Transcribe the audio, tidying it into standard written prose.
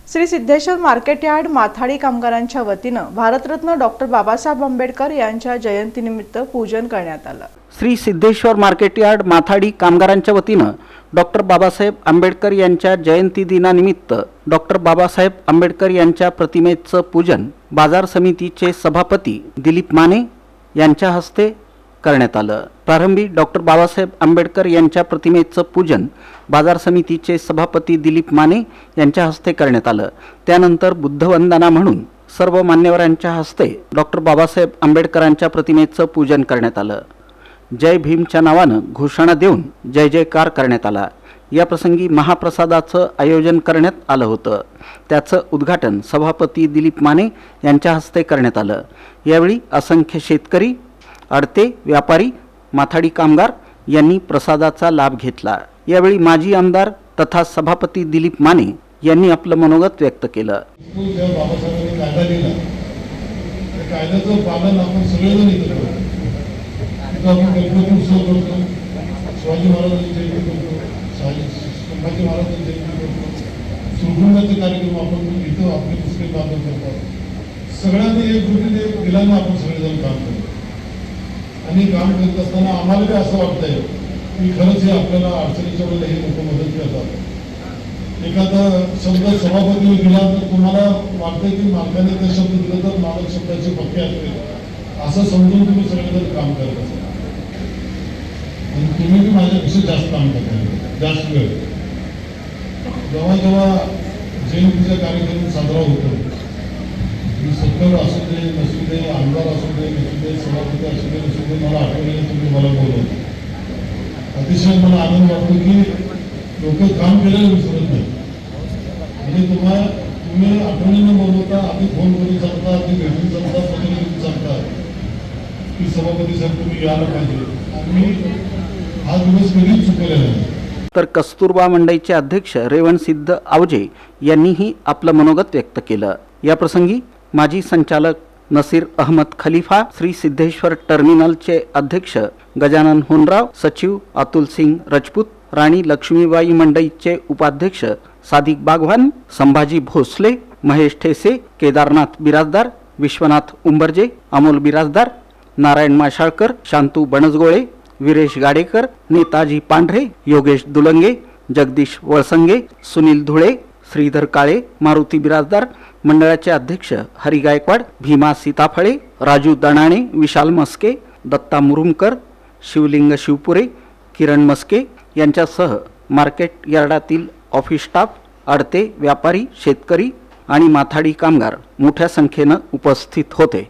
Shri Siddheshwar market yard माथाडी कामगारांच्या वतीनं Bharat Ratna doctor Babasaheb Ambedkar यांच्या जयंतीनिमित्त पूजन करण्यात आलं। श्री सिद्धेश्वर मार्केट यार्ड माथाडी कामगारांच्या वतीनं डॉक्टर बाबासाहेब आंबेडकर यांच्या जयंती दिनानिमित्त डॉक्टर बाबासाहेब आंबेडकर यांच्या प्रतिमेचं पूजन बाजार समितीचे सभापती दिलीप माने यांच्या हस्ते करण्यात आलं। प्रारंभी डॉक्टर बाबासाहेब आंबेडकर यांच्या प्रतिमेचं पूजन बाजार समितीचे सभापती दिलीप माने यांच्या हस्ते करण्यात आलं। त्यानंतर बुद्धवंदना म्हणून सर्व मान्यवरांच्या हस्ते डॉक्टर बाबासाहेब आंबेडकरांच्या प्रतिमेचं पूजन करण्यात आलं। जय भीमच्या नावानं घोषणा देऊन जय जयकार करण्यात आला। या प्रसंगी महाप्रसादाचं आयोजन करण्यात आलं होतं। त्याचं उद्घाटन सभापती दिलीप माने यांच्या हस्ते करण्यात आलं। यावेळी असंख्य शेतकरी, अडते व्यापारी, माथाडी कामगार यांनी प्रसादाचा लाभ घेतला। यावेळी माजी आमदार तथा सभापती दिलीप माने यांनी आपलं मनोगत व्यक्त केलं। बाबासाहेबांनी कायदा लिहिला, त्या कायद्याचं पालन आपण सगळेजण इथे करतो। आपण गणपती उत्सव करतो, शिवाजी महाराजांची जयंती करतो, संभाजी महाराजांची जयंती करतो, सुरगुंडाचे कार्यक्रम आपण इथं आपले पुस्तके बांधून करतात। सगळ्यांनी एकजुटीने दिलानं आपण सगळेजण काम करतो आणि काम करत असताना आम्हाला असं वाटतंय की खरंच हे आपल्याला अडचणीच्या वेळेला हे लोक मदत करतात। एखादा शब्द सभापती दिला तर तुम्हाला वाटतंय की मालकाने ते शब्द दिलं तर मालक शब्दाचे पक्के असतील असं समजून तुम्ही सगळेजण काम करत असाल आणि तुम्ही बी माझ्यापेक्षा जास्त काम करता, जास्त वेळ। जेव्हा जेव्हा जयंतीचा कार्यक्रम साजरा होतो, सत्तर असू दे नसू दे, आमदार असू दे नसू दे, सभापती असू दे नसू दे, मला आठवणीने तुम्ही मला बोलवलं। अतिशय मला आनंद वाटतो की लोक काम केलेलं विसरत नाही। म्हणजे तुम्ही आठवणीने बोलवता, आधी फोन करून सांगता, आधी भेटून सांगता, पत्र लिहून सांगता की सभापती साहेब तुम्ही यायला पाहिजे। आम्ही हा दिवस कधीच चुकलेला नाही। तर कस्तुरबा मंडईचे अध्यक्ष रेवणसिद्ध आवजे यांनीही आपलं मनोगत व्यक्त केलं। या प्रसंगी माजी संचालक नसीर अहमद खलीफा, श्री सिद्धेश्वर टर्मिनलचे अध्यक्ष गजानन हुनराव, सचिव अतुल सिंग राजपूत, राणी लक्ष्मीबाई मंडईचे उपाध्यक्ष सादिक बागवान, संभाजी भोसले, महेश ठेसे, केदारनाथ बिराजदार, विश्वनाथ उंबरजे, अमोल बिराजदार, नारायण माशाळकर, शांतू बनसगोळे, वीरेश गाडेकर, नेताजी पांढरे, योगेश दुलंगे, जगदीश वळसंगे, सुनील धुळे, श्रीधर काळे, मारुती बिराजदार, मंडळाचे अध्यक्ष हरी गायकवाड, भीमा सीताफळे, राजू दणाणे, विशाल मस्के, दत्ता मुरुमकर, शिवलिंग शिवपुरे, किरण मस्के यांच्यासह मार्केट यार्डातील ऑफिस स्टाफ, अडते व्यापारी, शेतकरी आणि माथाडी कामगार मोठ्या संख्येनं उपस्थित होते।